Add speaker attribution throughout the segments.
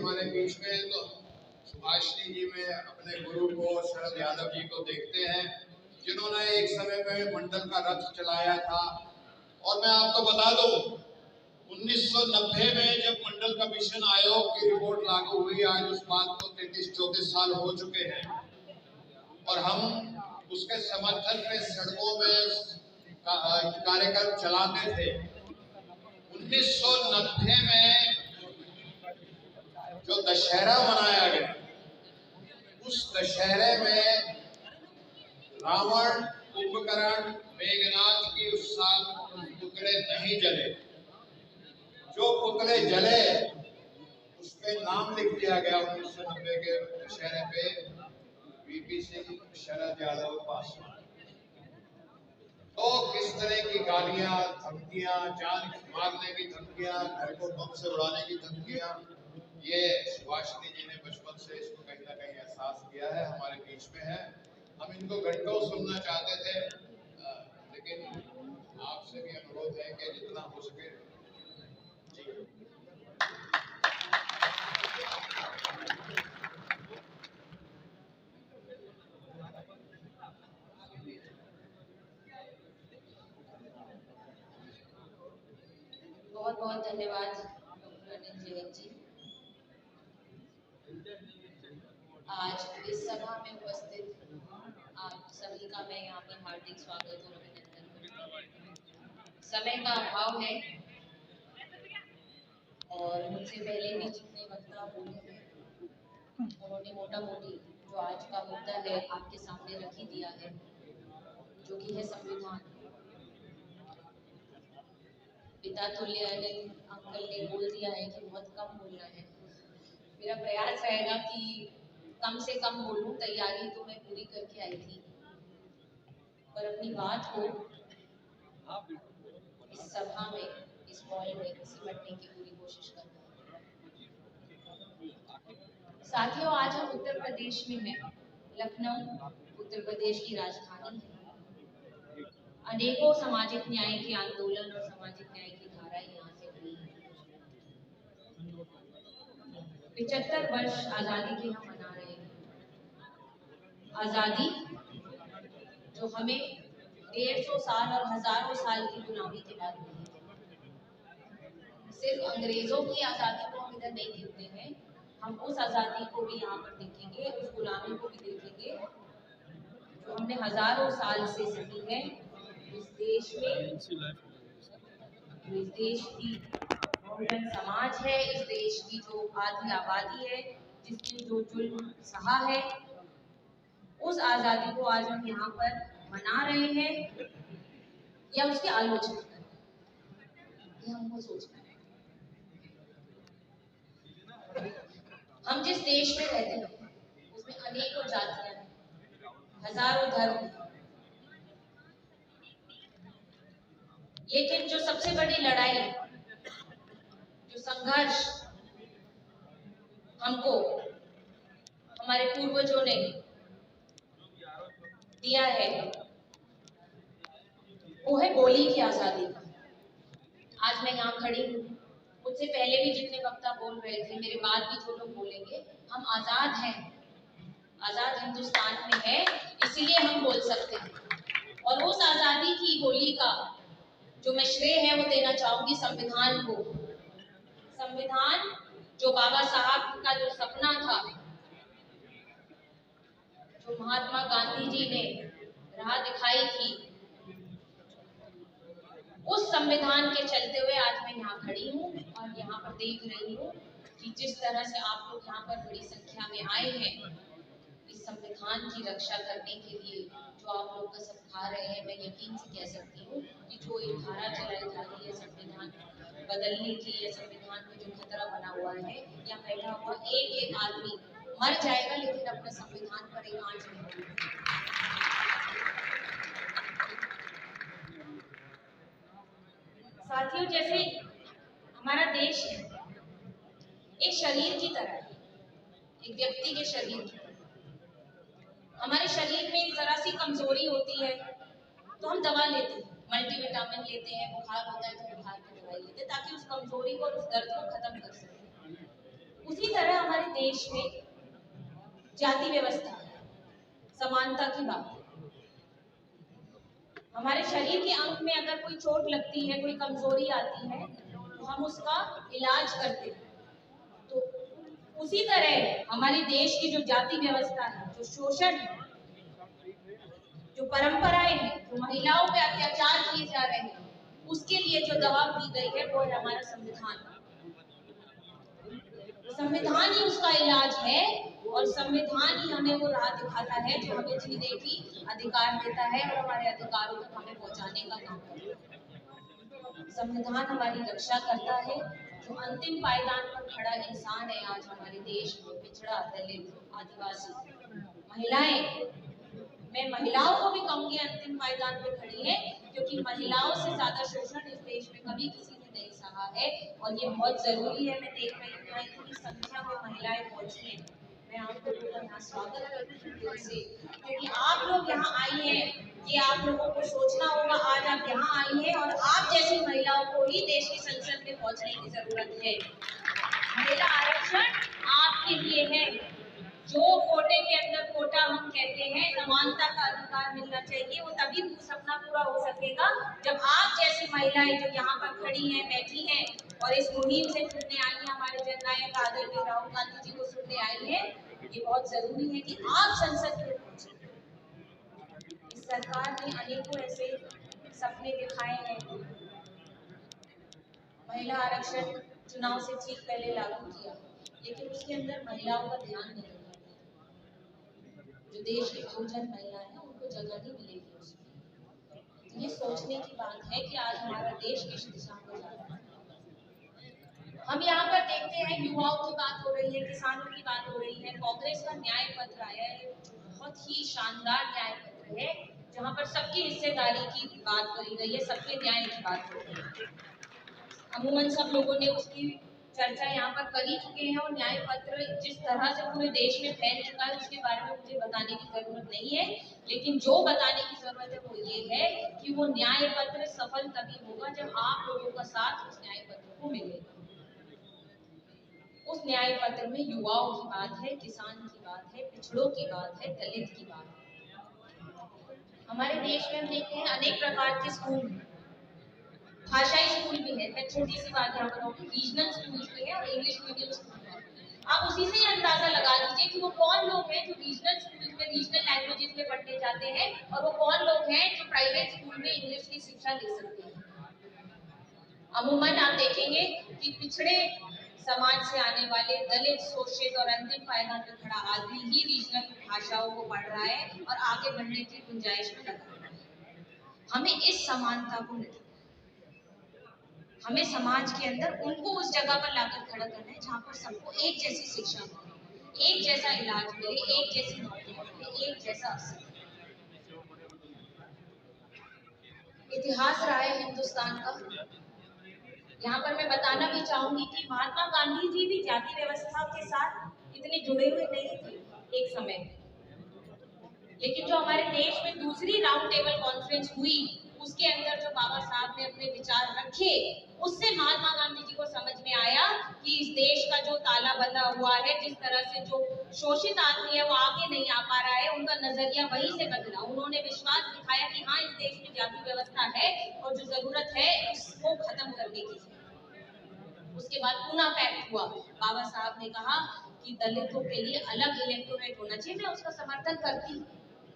Speaker 1: हमारे बीच में, तो सुभाषिनी जी में अपने गुरु को शरद यादव जी को देखते हैं, जिन्होंने एक समय में मंडल का रथ चलाया था। और मैं आपको बता दूं, 1990 में जब मंडल कमीशन आयोग की रिपोर्ट लागू हुई, आज उस बात को 33-34 साल हो चुके हैं, और हम उसके समर्थन में सड़कों में कार्यक्रम चलाते थे। 1990 में जो दशहरा मनाया गया, उस दशहरे में रावण, कुंभकर्ण, मेघनाथ की उस साल पुतले नहीं जले। जो पुतले जले उस पे नाम लिख दिया गया 1990 के दशहरे पे, वीपी सिंह, शरद यादव, पासवान। तो किस तरह की गालियां, धमकियां, जान मारने की धमकियां, घर को बम से उड़ाने की धमकियां, ये सुभाषिनी जी ने बचपन से इसको कहीं ना कहीं एहसास किया है, हमारे बीच में है। हम इनको घंटों सुनना चाहते थे, लेकिन आपसे भी अनुरोध है कि जितना हो सके। जी
Speaker 2: बहुत बहुत धन्यवाद डॉक्टर अनिल जैन जी। आज इस सभा में उपस्थित आप सभी का मैं यहाँ पर हार्दिक स्वागत और अभिनंदन करती हूँ। समय का अभाव है और मुझसे पहले भी जितने वक्ता बोले हैं उन्होंने मोटा मोटी जो आज का मुद्दा है आपके सामने रख ही दिया है, जो कि है संविधान। पिता तुल्य अनिल अंकल ने बोल दिया है कि बहुत कम बोलना है। मेरा प्रयास रहेगा कि कम से कम बोलूं। तैयारी तो मैं पूरी करके आई थी, पर अपनी बात को इस सभा में, इस हॉल में सिमटने की पूरी कोशिश करूंगा। साथियों, आज हम उत्तर प्रदेश में हैं। लखनऊ उत्तर प्रदेश की राजधानी है। अनेकों सामाजिक न्याय के आंदोलन और सामाजिक न्याय की धाराएं यहाँ से हुई है। 75 वर्ष आजादी के हम मना रहे हैं। आजादी जो हमें 150 साल और हजारों साल की गुलामी के बाद मिली है। सिर्फ अंग्रेजों की आजादी को हम इधर नहीं देखते हैं, हम उस आजादी को भी यहाँ पर देखेंगे, उस गुलामी को भी देखेंगे जो हमने हजारों साल से सही है। इस देश में, इस देश की बहुजन समाज है, इस देश की जो आधी आबादी है, जिसने जो जुल्म सहा है, उस आजादी को आज हम यहाँ पर मना रहे हैं या उसकी आलोचना कर रहे हैं, ये हमको सोचना है। हम जिस देश में रहते हैं उसमें अनेकों जातियां हैं, हजारों धर्म हैं, लेकिन जो सबसे बड़ी लड़ाई, जो संघर्ष हमको हमारे पूर्वजों ने दिया है, वो है बोली की आजादी का। आज मैं यहाँ खड़ी हूँ, मुझसे पहले भी जितने वक्ता बोल रहे थे, मेरे बाद भी जो लोग बोलेंगे, हम आजाद हैं, आजाद हिंदुस्तान में है, इसीलिए हम बोल सकते हैं। और उस आजादी की बोली का जो मैं श्रेय है वो देना चाहूंगी संविधान को। संविधान जो बाबा साहब का जो सपना था, जो महात्मा गांधी जी ने राह दिखाई थी, उस संविधान के चलते हुए आज मैं यहाँ खड़ी हूँ और यहाँ पर देख रही हूँ कि जिस तरह से आप लोग यहाँ पर बड़ी संख्या में आए हैं इस संविधान की रक्षा करने के लिए, जो आप लोग कसम खा रहे हैं, मैं यकीन से कह सकती हूँ कि जो एक धारा चलाई जा रही है संविधान बदलने की, या संविधान में जो खतरा बना हुआ है, या बैठा हुआ एक एक आदमी मर जाएगा लेकिन अपने संविधान पर एक आंच नहीं होगी। साथियों, जैसे हमारा देश है एक शरीर की तरह है, एक व्यक्ति के शरीर की तरह। हमारे शरीर में जरा सी कमजोरी होती है तो हम दवा लेते हैं, मल्टीविटामिन लेते हैं, बुखार होता है तो बुखार की दवाई लेते हैं ताकि उस कमजोरी को और उस दर्द को खत्म कर सकें। उसी तरह देश में जाति व्यवस्था, समानता की बात है। हमारे शरीर के अंग में अगर कोई चोट लगती है, कोई कमजोरी आती है, तो हम उसका इलाज करते हैं। तो उसी तरह हमारे देश की जो जाति व्यवस्था है, जो शोषण है, जो परंपराएं हैं, जो महिलाओं पे अत्याचार किए जा रहे हैं, उसके लिए जो दवा दी गई है वो है हमारा संविधान। संविधान ही उसका इलाज है और संविधान ही हमें वो राह दिखाता है जो हमें जीने की अधिकार देता है और हमारे अधिकारों तक हमें पहुंचाने का काम करता है। संविधान हमारी रक्षा करता है। जो अंतिम पायदान पर खड़ा इंसान है आज हमारे देश में, पिछड़ा, दलित, आदिवासी, महिलाएं, मैं महिलाओं को भी कहूंगी अंतिम पायदान पे खड़ी है, क्योंकि महिलाओं से ज्यादा शोषण इस देश में कभी किसी ने नहीं सहा है और ये बहुत जरूरी है। मैं देख रही हूँ इतनी संख्या में महिलाएं पहुंची हैं। मैं आप लोगों का यहाँ स्वागत करती हूँ दिल से, क्योंकि आप लोग यहाँ आई हैं, ये आप लोगों को सोचना होगा। आज आप यहाँ आई हैं और आप जैसी महिलाओं को ही देश की संसद में पहुंचने की जरूरत है। महिला आरक्षण आपके लिए है। जो कोटे के अंदर कोटा हम कहते हैं, समानता का अधिकार मिलना चाहिए, वो तभी सपना पूरा हो सकेगा जब आप जैसी महिलाएं जो यहाँ पर खड़ी हैं, बैठी हैं और इस मुहिम से जुड़ने आई हैं, हमारे जननायक आदरणीय राहुल गांधी जी को सुनने आई हैं। ये बहुत जरूरी है कि आप संसद में पहुंचे। इस सरकार ने अनेकों ऐसे सपने दिखाए हैं। महिला आरक्षण चुनाव से ठीक पहले लागू किया, लेकिन उसके अंदर महिलाओं का ध्यान नहीं। जो देश की बहुजन महिलाएं हैं उनको जगह नहीं मिलेगी उसमें। तो ये सोचने की बात है कि आज हमारा देश किस दिशा में जा रहा है। हम यहाँ पर देखते हैं युवाओं की बात हो रही है, किसानों की बात हो रही है। कांग्रेस का न्याय पत्र आया है, बहुत ही शानदार न्याय पत्र है, जहाँ पर सबकी हिस्सेदारी की बात करी गई है, सबके न्याय की बात हो रही है। अमूमन सब लोगों ने उसकी चर्चा यहाँ पर कर ही चुके हैं और न्याय पत्र जिस तरह से पूरे देश में फैल चुका है उसके बारे में मुझे बताने की जरूरत नहीं है। लेकिन जो बताने की जरूरत है वो ये है कि वो न्याय पत्र सफल तभी होगा जब आप लोगों का साथ उस न्याय पत्र को मिलेगा। उस न्याय पत्र में युवाओं की बात है, किसान की बात है, पिछड़ों की बात है, दलित की बात है। हमारे देश में हम देखते हैं अनेक प्रकार के स्कूल, भाषाई स्कूल भी है। मैं छोटी सी बात यहाँ बताऊंगी, रीजनल स्कूल भी है और इंग्लिश मीडियम स्कूल है। आप उसी से अंदाजा लगा लीजिए कि वो कौन लोग हैं जो रीजनल स्कूल में रीजनल लैंग्वेजेस में पढ़ने जाते हैं और वो कौन लोग हैं जो प्राइवेट स्कूल में इंग्लिश की शिक्षा ले सकते हैं। अमूमन आप देखेंगे कि पिछड़े समाज से आने वाले, दलित, शोषित और अंतिम पायदान पर खड़ा आदमी ही रीजनल भाषाओं को पढ़ रहा है और आगे बढ़ने की गुंजाइश में लगा रहा है। हमें इस समानता को नहीं, हमें समाज के अंदर उनको उस जगह पर लाकर खड़ा करना है जहाँ पर सबको एक जैसी शिक्षा मिले, एक जैसा इलाज मिले, एक जैसी नौकरी मिले, एक जैसा अवसर। इतिहास रहा है हिंदुस्तान का। यहाँ पर मैं बताना भी चाहूंगी कि महात्मा गांधी जी भी जाति व्यवस्था के साथ इतने जुड़े हुए नहीं थे एक समय में, लेकिन जो हमारे देश में दूसरी राउंड टेबल कॉन्फ्रेंस हुई उसके अंदर जो बाबा साहब ने अपने विचार रखे, उससे महात्मा गांधी जी को समझ में आया कि इस देश का जो ताला बंधा हुआ है, जिस तरह से जो शोषित आदमी है वो आगे नहीं आ पा रहा है, उनका नजरिया वहीं से बदला। उन्होंने विश्वास दिखाया कि हाँ, इस देश में जाति व्यवस्था है और जो जरूरत है उसको खत्म करने की। उसके बाद पूना पैक्ट हुआ। बाबा साहब ने कहा कि दलितों के लिए अलग इलेक्टोरेट होना चाहिए। मैं उसका समर्थन करती हूँ।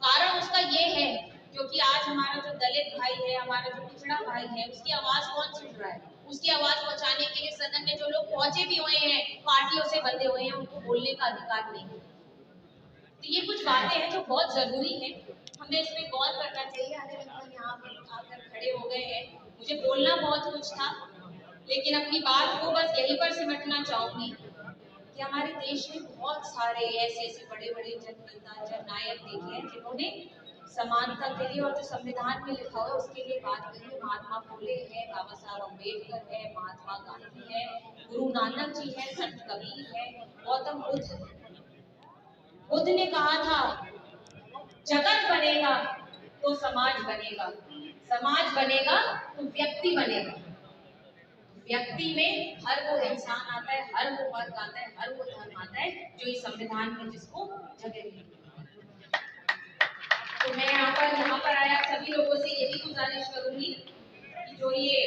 Speaker 2: कारण उसका ये है क्योंकि आज हमारा जो दलित भाई है, हमारा जो पिछड़ा भाई है, उसकी आवाज कौन सुन रहा है? उसकी आवाज पहुंचाने के लिए सदन में जो लोग पहुंचे भी हुए हैं, पार्टियों से बंधे हुए हैं, उनको बोलने का अधिकार नहीं। तो ये कुछ बातें हैं जो बहुत जरूरी है, हमें इस पर गौर करना चाहिए। अगर हम यहाँ पर आकर खड़े हो गए हैं, मुझे बोलना बहुत कुछ था, लेकिन अपनी बात को बस यहीं पर सिमटना चाहूंगी कि हमारे देश में बहुत सारे ऐसे बड़े बड़े जननेता, जननायक देखे हैं जिन्होंने समानता के लिए और जो संविधान में लिखा हुआ है उसके लिए बात करी है। महात्मा फुले है, बाबा साहब अम्बेडकर है, महात्मा गांधी है, गुरु नानक जी है, संत कबीर है, गौतम बुद्ध है। बुद्ध ने कहा था जगत बनेगा तो समाज बनेगा, समाज बनेगा तो व्यक्ति बनेगा। व्यक्ति में हर वो इंसान आता है, हर वो वर्ग आता है, हर वो धर्म माता है जो इस संविधान में जिसको जगह मिली। तो मैं यहाँ पर आया सभी लोगों से यही गुजारिश करूंगी कि जो ये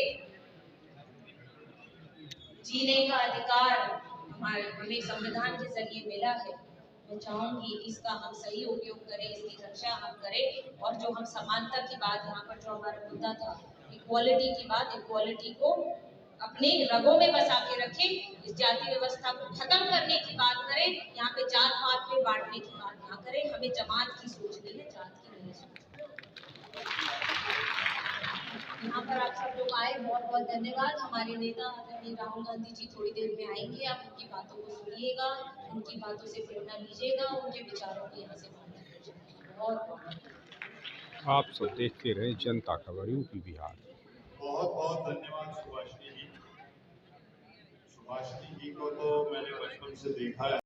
Speaker 2: जीने का अधिकार हमें संविधान के जरिए मिला है, मैं चाहूंगी इसका हम सही उपयोग करें, इसकी रक्षा हम करें और जो हम समानता की बात यहाँ पर जो हमारा मुद्दा था इक्वालिटी की बात, इक्वालिटी को अपने रगों में बसा के रखें, इस जाति व्यवस्था को खत्म करने की बात करें, यहाँ पे जात पात पे बांटने की बात ना करें, हमें जमात की सोचनी है, जात की नहीं सोचनी। यहाँ पर आप सब लोग आए, बहुत बहुत धन्यवाद। हमारे नेता आदरणीय राहुल गांधी जी थोड़ी देर में आएंगे, आप उनकी बातों को सुनिएगा, उनकी बातों से प्रेरणा लीजिएगा, उनके विचारों को यहाँ से मान्य कीजिएगा। और
Speaker 3: आप सब देखते रहे जनता खबर यूपी बिहार।
Speaker 4: बहुत बहुत धन्यवाद सुभाषिनी जी। सुभाषिनी जी को तो मैंने बचपन से देखा है।